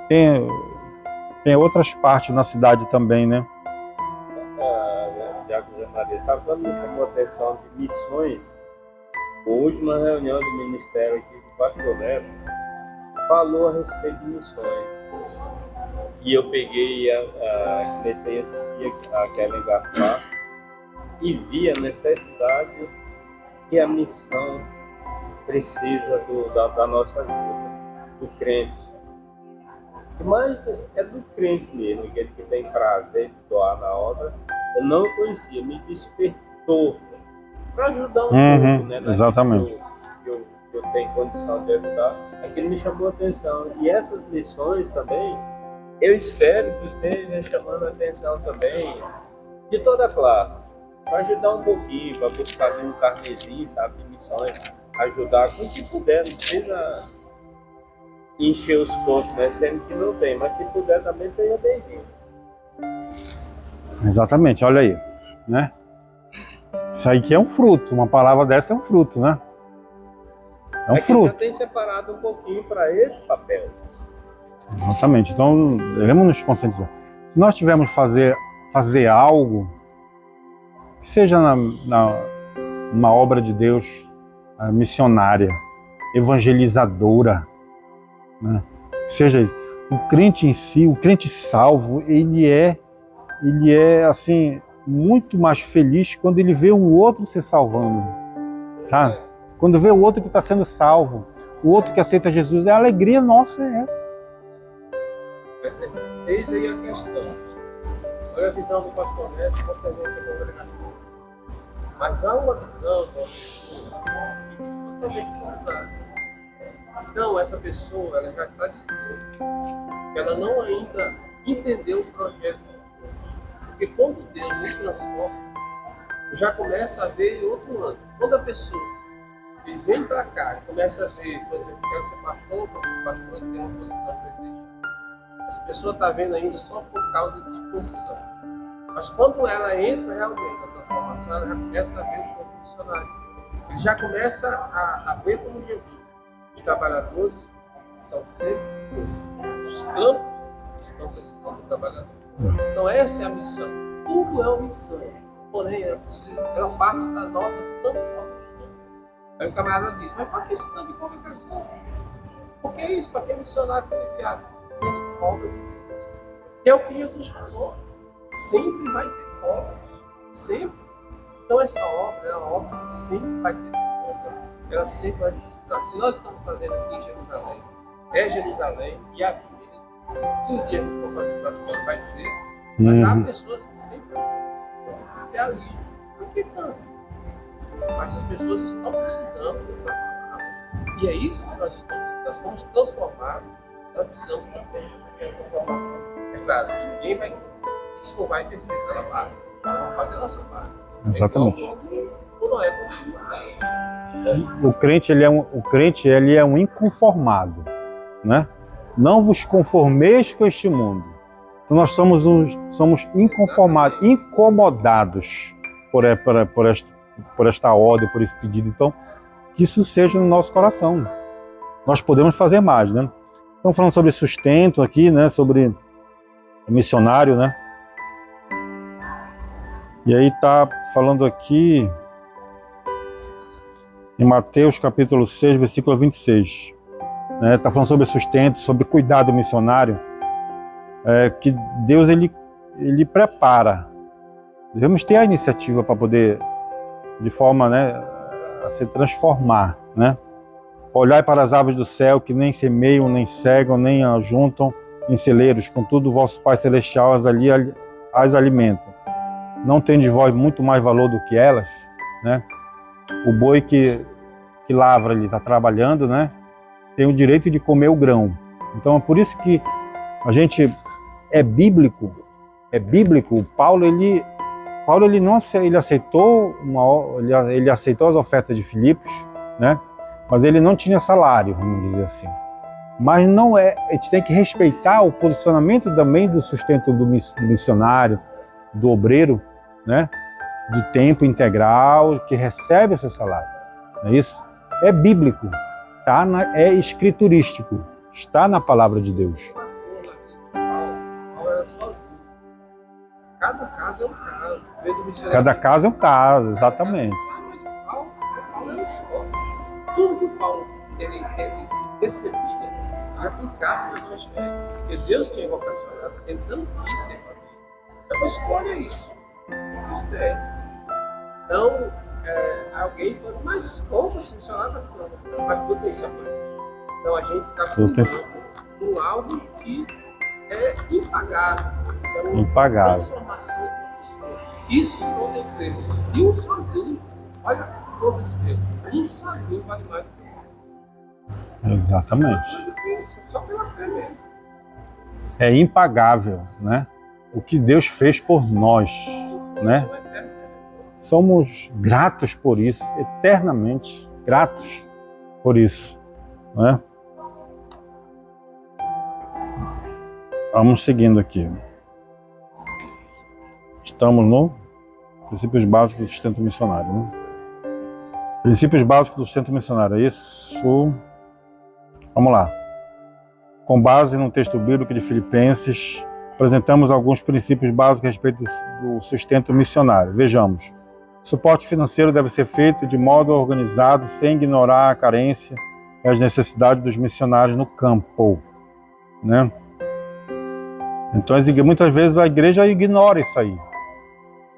Tem outras partes na cidade também, né? Maria, sabe quando me chamou a atenção de missões? A última reunião do ministério aqui do pastor Neto falou a respeito de missões. E eu peguei, comecei a seguir a Kellen Gaspar e vi a necessidade que a missão precisa da nossa ajuda, do crente. Mas é do crente mesmo, aquele que tem prazer de doar na obra. Eu não conhecia, me despertou para ajudar um pouco, né? Exatamente. Que eu tenho condição de ajudar. Aquilo me chamou a atenção. E essas missões também, eu espero que esteja chamando a atenção também de toda a classe. Para ajudar um pouquinho, para buscar ali um carnezinho, sabe, de missões, ajudar com o que puder, não precisa encher os pontos, né? Sendo que não tem, mas se puder também seja bem-vindo. Exatamente, olha aí, né? Isso aí que é um fruto, uma palavra dessa é um fruto, né? É um fruto. Já tem separado um pouquinho para esse papel. Exatamente, então devemos nos conscientizar. Se nós tivermos fazer algo, que seja numa obra de Deus missionária, evangelizadora, né? Seja o crente em si, o crente salvo, ele é assim muito mais feliz quando ele vê um outro se salvando, sabe? Quando vê o outro que está sendo salvo, o outro que aceita Jesus, a alegria nossa é essa. Desde aí a questão. Olha a visão do pastor Neto, você vê a congregação. Mas há uma visão da pessoa que diz totalmente contrário. Então, essa pessoa ela já está dizendo que ela não ainda entendeu o projeto de Deus. Porque quando Deus nos transforma, já começa a ver em outro ângulo. Quando a pessoa ele vem para cá e começa a ver, por exemplo, quero ser pastor, porque o pastor tem uma posição para a igreja. Essa pessoa está vendo ainda só por causa de posição. Mas quando ela entra realmente na transformação, ela já começa a ver o corpo missionário. Ele já começa a ver como Jesus. Os trabalhadores são sempre os campos que estão precisando de trabalhadores. Então essa é a missão. Tudo é uma missão. Porém, ela parte da nossa transformação. Aí o camarada diz, mas para que isso não é de comunicação? Por que isso? Para que missionário ser enviado? Esta obra de Deus. É o que Jesus falou. Sempre vai ter pobres. Sempre. Então essa obra é uma obra que sempre vai ter demanda. Ela sempre vai precisar. Se nós estamos fazendo aqui em Jerusalém, é Jerusalém e a Bíblia. Se um dia a gente for fazer para fora, vai ser. Mas há pessoas que sempre vão precisar. É ali. Por que tanto? Mas as pessoas estão precisando da palavra. E é isso que nós estamos. Nós fomos transformados. Nós precisamos também de transformação. É claro, ninguém vai. Isso não vai descer pela base. Nós vamos fazer a nossa parte. Exatamente. Então, não é o crente ele é um inconformado, né? Não vos conformeis com este mundo. Então nós somos inconformados, incomodados por esta ordem, por esse pedido. Então, que isso seja no nosso coração. Nós podemos fazer mais, né? Estamos falando sobre sustento aqui, né? Sobre missionário, né? E aí está falando aqui em Mateus capítulo 6, versículo 26. Está falando sobre sustento, sobre cuidado missionário, que Deus ele prepara. Devemos ter a iniciativa para poder, de forma, né, a se transformar, né? Olhai para as aves do céu, que nem semeiam, nem cegam, nem ajuntam em celeiros, contudo o vosso Pai Celestial as alimenta. Não tendes vós muito mais valor do que elas, né? O boi que lavra, ele está trabalhando, né? Tem o direito de comer o grão. Então é por isso que a gente é bíblico. Paulo, ele Paulo ele aceitou ele aceitou as ofertas de Filipos, né? Mas ele não tinha salário, vamos dizer assim. Mas não é, a gente tem que respeitar o posicionamento também do sustento do missionário, do obreiro, né? De tempo integral, que recebe o seu salário. Não é isso? É bíblico, tá? É escriturístico, está na palavra de Deus. Paulo era sozinho. Cada caso é um caso. Cada caso é um caso, exatamente. Mas Paulo era só. Tudo que Paulo ele recebia e aplicava no Evangelho. Porque Deus tinha vocacionado, tentando isso que fazer. É uma escolha isso. Isso é. Então, alguém falou, mas como esse missionário está falando? Mas tudo isso é coisa. Então a gente está cuidando com algo que é impagável. Então, Impagável. Transformação da pessoa. Isso não tem preço. E um sozinho, olha a conta de Deus, um sozinho vale mais do que um. Exatamente. Só pela fé mesmo. É impagável, né? O que Deus fez por nós, né? Somos gratos por isso, eternamente gratos por isso, né? Vamos seguindo aqui. Estamos no princípios básicos do sustento missionário, né? Princípios básicos do sustento missionário, é isso. Vamos lá. Com base no texto bíblico de Filipenses, apresentamos alguns princípios básicos a respeito do sustento missionário. Vejamos. O suporte financeiro deve ser feito de modo organizado, sem ignorar a carência e as necessidades dos missionários no campo, né? Então, muitas vezes a igreja ignora isso aí.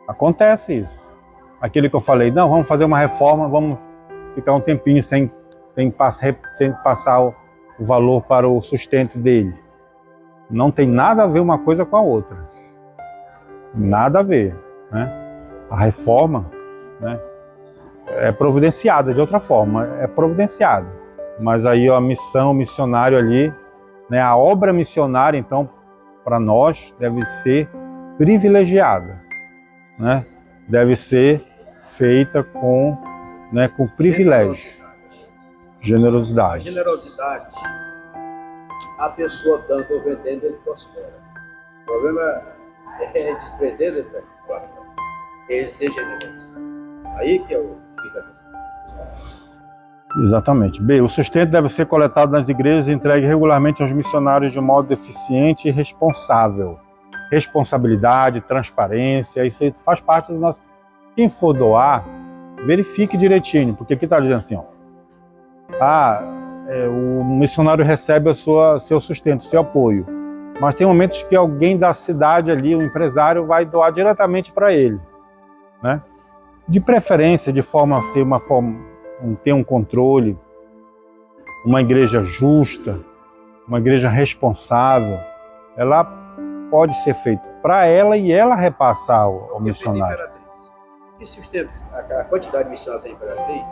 Acontece isso. Aquilo que eu falei, não, vamos fazer uma reforma, vamos ficar um tempinho sem passar o valor para o sustento dele. Não tem nada a ver uma coisa com a outra. Nada a ver, né? A reforma, né, é providenciada de outra forma, é providenciada. Mas aí a missão, o missionário ali, né, a obra missionária, então, para nós, deve ser privilegiada, né? Deve ser feita com privilégio, A generosidade. generosidade, a pessoa dando ou vendendo, ele prospera. O problema é desprender dessa situação. Ele ser generoso. Aí que é o fim da questão. Exatamente. B. O sustento deve ser coletado nas igrejas e entregue regularmente aos missionários de modo eficiente e responsável. Responsabilidade, transparência, isso aí faz parte do nosso... Quem for doar, verifique direitinho, porque aqui está dizendo assim, ó, o missionário recebe seu sustento, seu apoio, mas tem momentos que alguém da cidade ali, o empresário, vai doar diretamente para ele, né? De preferência, de forma a ser ter um controle, uma igreja justa, uma igreja responsável, ela pode ser feita para ela e ela repassar ao missionário. Que sustenta a quantidade de missionários da Imperatriz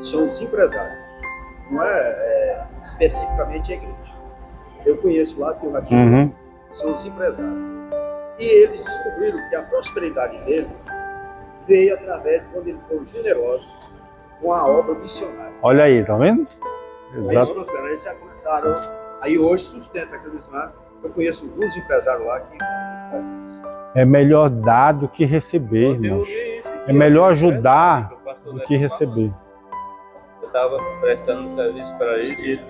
são os empresários, não é especificamente a igreja. Eu conheço lá que o Ratinho são os empresários. E eles descobriram que a prosperidade deles veio através de quando eles foram generosos com a obra missionária. Olha aí, tá vendo? Eles Exato. prosperaram, eles já começaram. Aí hoje sustenta aquele missionário. Eu conheço alguns empresários lá que fazem isso. É melhor dar do que receber, irmãos. É melhor ajudar do que receber. Eu estava prestando um serviço para ele,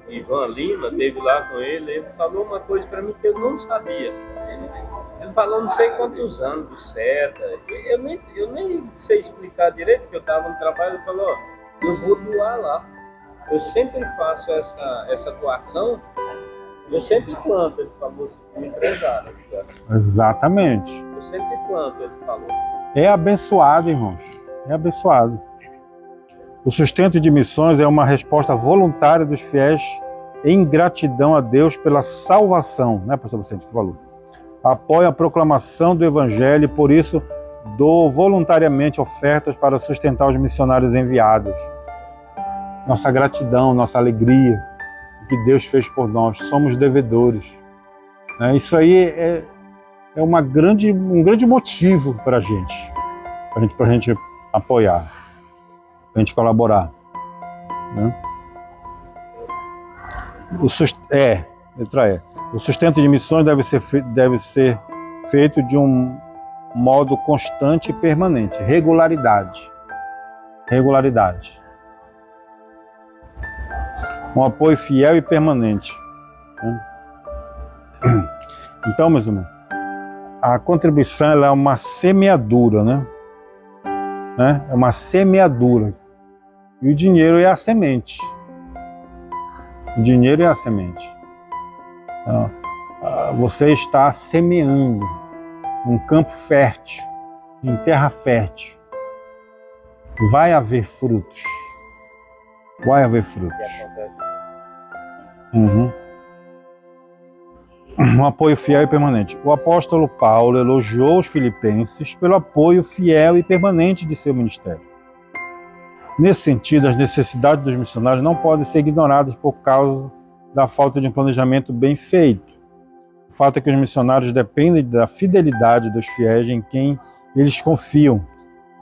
o Ivan Lima esteve lá com ele falou uma coisa para mim que eu não sabia. Ele falou não sei quantos anos do SETA, eu nem sei explicar direito, porque eu estava no trabalho. Ele falou, ó, eu vou doar lá. Eu sempre faço essa doação, eu sempre planto, ele falou assim, como empresário. Exatamente. Eu sempre planto, ele falou. É abençoado, irmãos. É abençoado. O sustento de missões é uma resposta voluntária dos fiéis em gratidão a Deus pela salvação, né, pastor Vicente, que falou? Apoia a proclamação do Evangelho e, por isso, dou voluntariamente ofertas para sustentar os missionários enviados. Nossa gratidão, nossa alegria, o que Deus fez por nós, somos devedores. Isso aí é um grande motivo para a gente apoiar, para a gente colaborar. Né? Letra E. O sustento de missões deve ser feito de um modo constante e permanente. Regularidade. Um apoio fiel e permanente. Né? Então, meus irmãos, a contribuição ela é uma semeadura, né? É uma semeadura. E o dinheiro é a semente. Então, você está semeando um campo fértil, em terra fértil. Vai haver frutos. Um apoio fiel e permanente. O apóstolo Paulo elogiou os filipenses pelo apoio fiel e permanente de seu ministério. Nesse sentido, as necessidades dos missionários não podem ser ignoradas por causa da falta de um planejamento bem feito. O fato é que os missionários dependem da fidelidade dos fiéis em quem eles confiam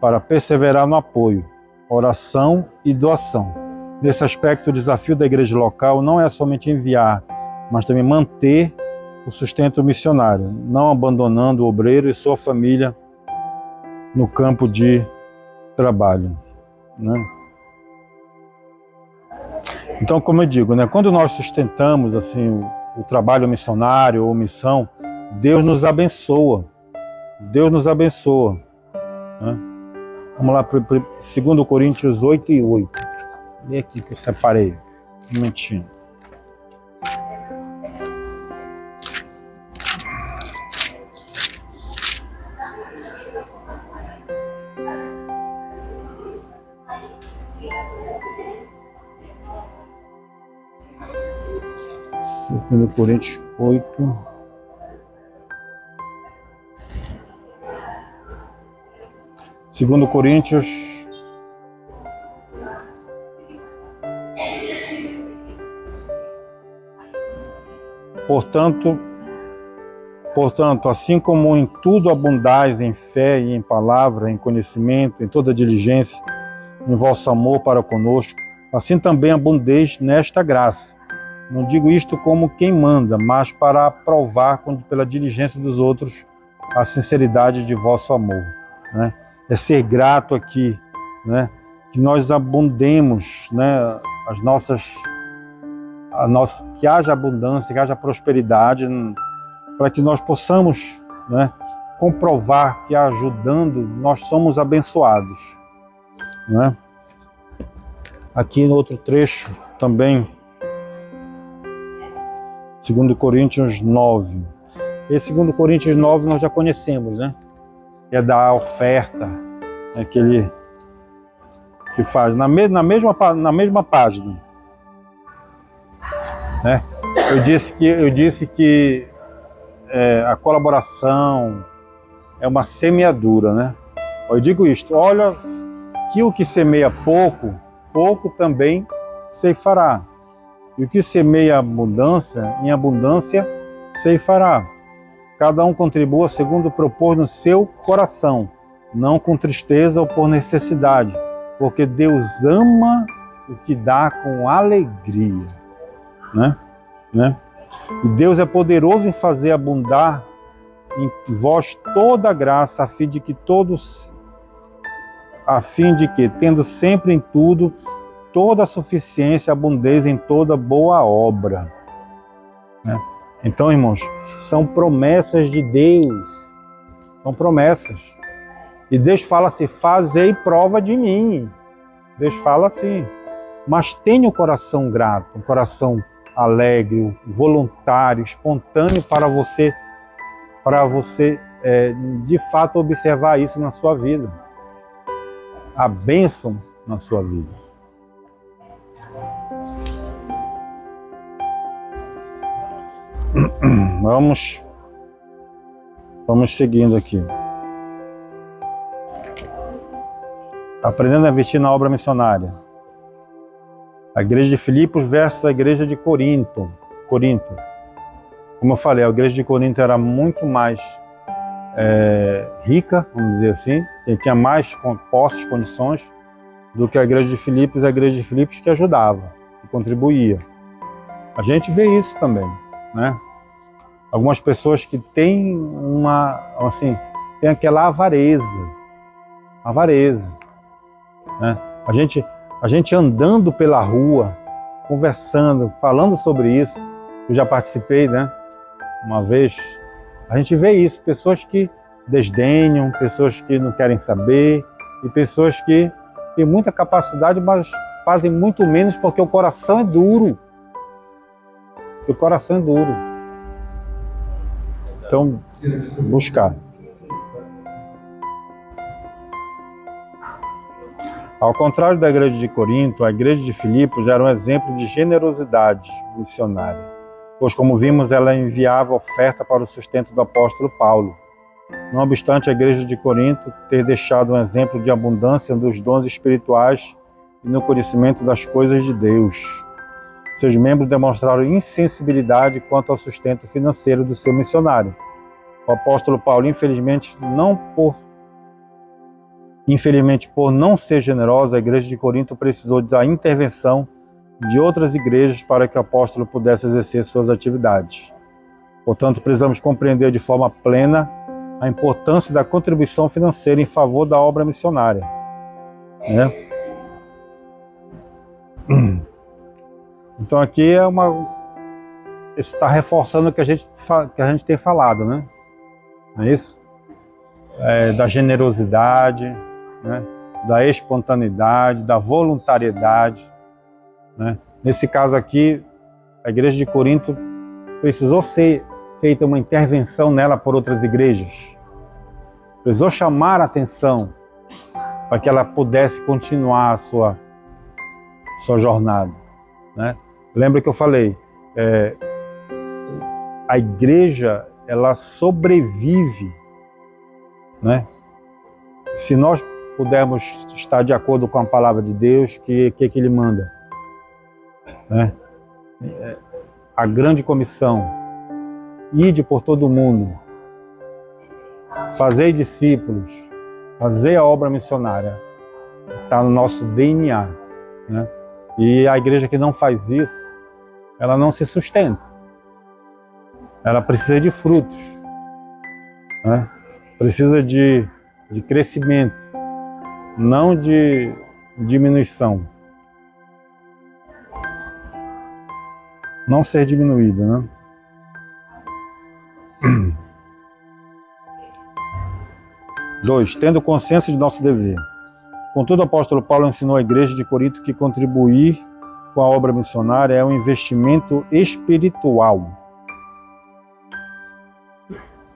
para perseverar no apoio, oração e doação. Nesse aspecto, o desafio da igreja local não é somente enviar, mas também manter o sustento missionário, não abandonando o obreiro e sua família no campo de trabalho. Né? Então, como eu digo, né, quando nós sustentamos assim, o trabalho missionário ou missão, Deus nos abençoa. Né? Vamos lá para 2 Coríntios 8:8. Lê aqui que eu separei. Um minutinho. Segundo Coríntios 8. Segundo Coríntios 'Portanto, assim como em tudo abundais em fé e em palavra, em conhecimento, em toda diligência, em vosso amor para conosco, assim também abundeis nesta graça. Não digo isto como quem manda, mas para provar pela diligência dos outros a sinceridade de vosso amor. Né? É ser grato aqui, né? Que nós abundemos, né? Que haja abundância, que haja prosperidade, para que nós possamos, né, comprovar que ajudando nós somos abençoados. Né? Aqui no outro trecho também, 2 Coríntios 9. Esse 2 Coríntios 9 nós já conhecemos, né? É da oferta, né, que faz na mesma página. Né? Eu disse que a colaboração é uma semeadura, né? Eu digo isto, olha que o que semeia pouco, pouco também ceifará. E o que semeia abundância, em abundância ceifará. Cada um contribua segundo propor no seu coração, não com tristeza ou por necessidade, porque Deus ama o que dá com alegria. Né? E Deus é poderoso em fazer abundar em vós toda a graça, a fim de que, tendo sempre em tudo, toda a suficiência, abundez em toda boa obra. Né? Então, irmãos, são promessas de Deus. São promessas. E Deus fala assim, fazei prova de mim. Deus fala assim. Mas tenha um coração grato, um coração alegre, voluntário, espontâneo para você de fato observar isso na sua vida. A bênção na sua vida. Vamos seguindo aqui. Aprendendo a investir na obra missionária. A igreja de Filipos versus a igreja de Corinto. Como eu falei, a igreja de Corinto era muito mais rica, vamos dizer assim, que tinha mais posses, condições do que a igreja de Filipos, a igreja de Filipos que ajudava, que contribuía. A gente vê isso também, né? Algumas pessoas que têm tem aquela avareza, né? A gente andando pela rua, conversando, falando sobre isso, eu já participei, né? Uma vez, a gente vê isso, pessoas que desdenham, pessoas que não querem saber, e pessoas que têm muita capacidade, mas fazem muito menos porque o coração é duro. O coração é duro. Então, buscar. Ao contrário da igreja de Corinto, a igreja de Filipos era um exemplo de generosidade missionária, pois, como vimos, ela enviava oferta para o sustento do apóstolo Paulo. Não obstante a igreja de Corinto ter deixado um exemplo de abundância dos dons espirituais e no conhecimento das coisas de Deus, seus membros demonstraram insensibilidade quanto ao sustento financeiro do seu missionário. O apóstolo Paulo, infelizmente, por não ser generosa, a igreja de Corinto precisou da intervenção de outras igrejas para que o apóstolo pudesse exercer suas atividades. Portanto, precisamos compreender de forma plena a importância da contribuição financeira em favor da obra missionária, né? Então aqui isso está reforçando o que a gente tem falado, né? Não é isso? Da generosidade, né? Da espontaneidade, da voluntariedade, né? Nesse caso aqui, a igreja de Corinto precisou ser feita uma intervenção nela por outras igrejas. Precisou chamar a atenção para que ela pudesse continuar a sua jornada, né? Lembra que eu falei, a igreja, ela sobrevive, né? Se nós pudermos estar de acordo com a palavra de Deus, que Ele manda, né? A grande comissão, ide por todo o mundo, fazei discípulos, fazei a obra missionária, está no nosso DNA, né? E a igreja que não faz isso, ela não se sustenta, ela precisa de frutos, né? Precisa de crescimento, não de diminuição. Não ser diminuído, né? Dois, tendo consciência de nosso dever. Contudo, o apóstolo Paulo ensinou à igreja de Corinto que contribuir com a obra missionária é um investimento espiritual,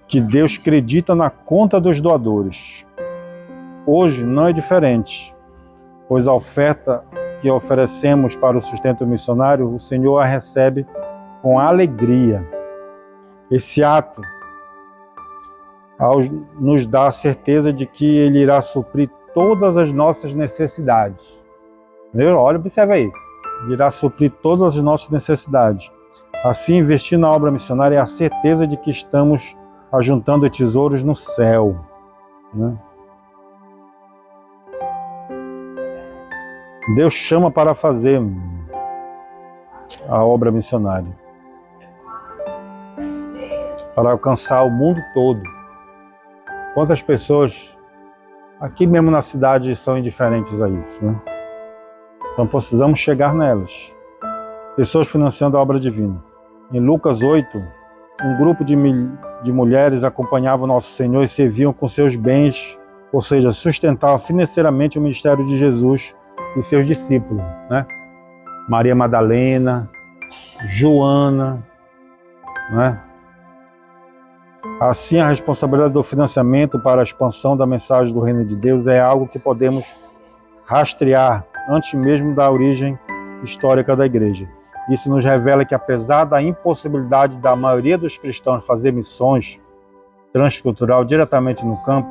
que Deus acredita na conta dos doadores. Hoje não é diferente, pois a oferta que oferecemos para o sustento missionário, o Senhor a recebe com alegria. Esse ato nos dá a certeza de que Ele irá suprir todas as nossas necessidades. Olha, observa aí. Ele irá suprir todas as nossas necessidades. Assim, investir na obra missionária é a certeza de que estamos ajuntando tesouros no céu, né? Deus chama para fazer a obra missionária, para alcançar o mundo todo. Quantas pessoas aqui mesmo na cidade são indiferentes a isso, né? Então precisamos chegar nelas. Pessoas financiando a obra divina. Em Lucas 8, um grupo de mulheres acompanhava o nosso Senhor e serviam com seus bens, ou seja, sustentavam financeiramente o ministério de Jesus e seus discípulos, né? Maria Madalena, Joana, né? Assim, a responsabilidade do financiamento para a expansão da mensagem do Reino de Deus é algo que podemos rastrear antes mesmo da origem histórica da igreja. Isso nos revela que, apesar da impossibilidade da maioria dos cristãos fazer missões transcultural diretamente no campo,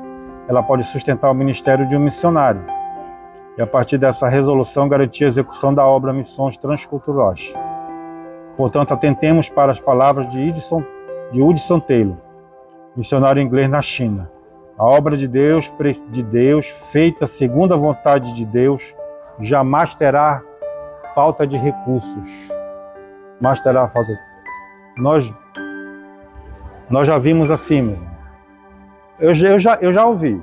ela pode sustentar o ministério de um missionário e, a partir dessa resolução, garantir a execução da obra Missões Transculturais. Portanto, atentemos para as palavras de Hudson Taylor. missionário inglês na China. A obra de Deus, feita segundo a vontade de Deus, jamais terá falta de recursos. Mas terá falta. Nós já vimos assim, meu irmão. Eu já ouvi.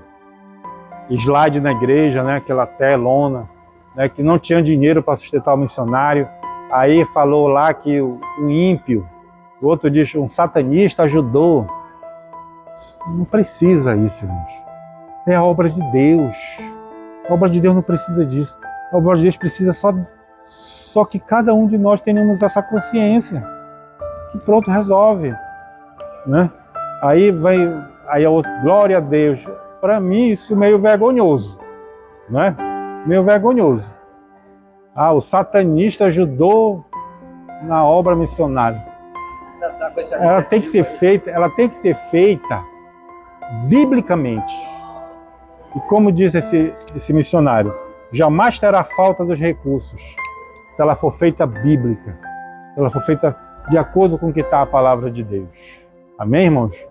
Slide na igreja, né, aquela telona, né, que não tinha dinheiro para sustentar o missionário. Aí falou lá que o ímpio, o outro diz um satanista ajudou. Não precisa isso, irmãos. É a obra de Deus. A obra de Deus não precisa disso. A obra de Deus precisa só que cada um de nós tenhamos essa consciência. Que pronto, resolve. Né? Aí a outra, glória a Deus. Para mim, isso é meio vergonhoso. Né? Meio vergonhoso. Ah, o satanista ajudou na obra missionária. Ela tem que ser feita biblicamente. E como diz esse missionário, jamais terá falta dos recursos se ela for feita bíblica, se ela for feita de acordo com o que está a palavra de Deus. Amém, irmãos?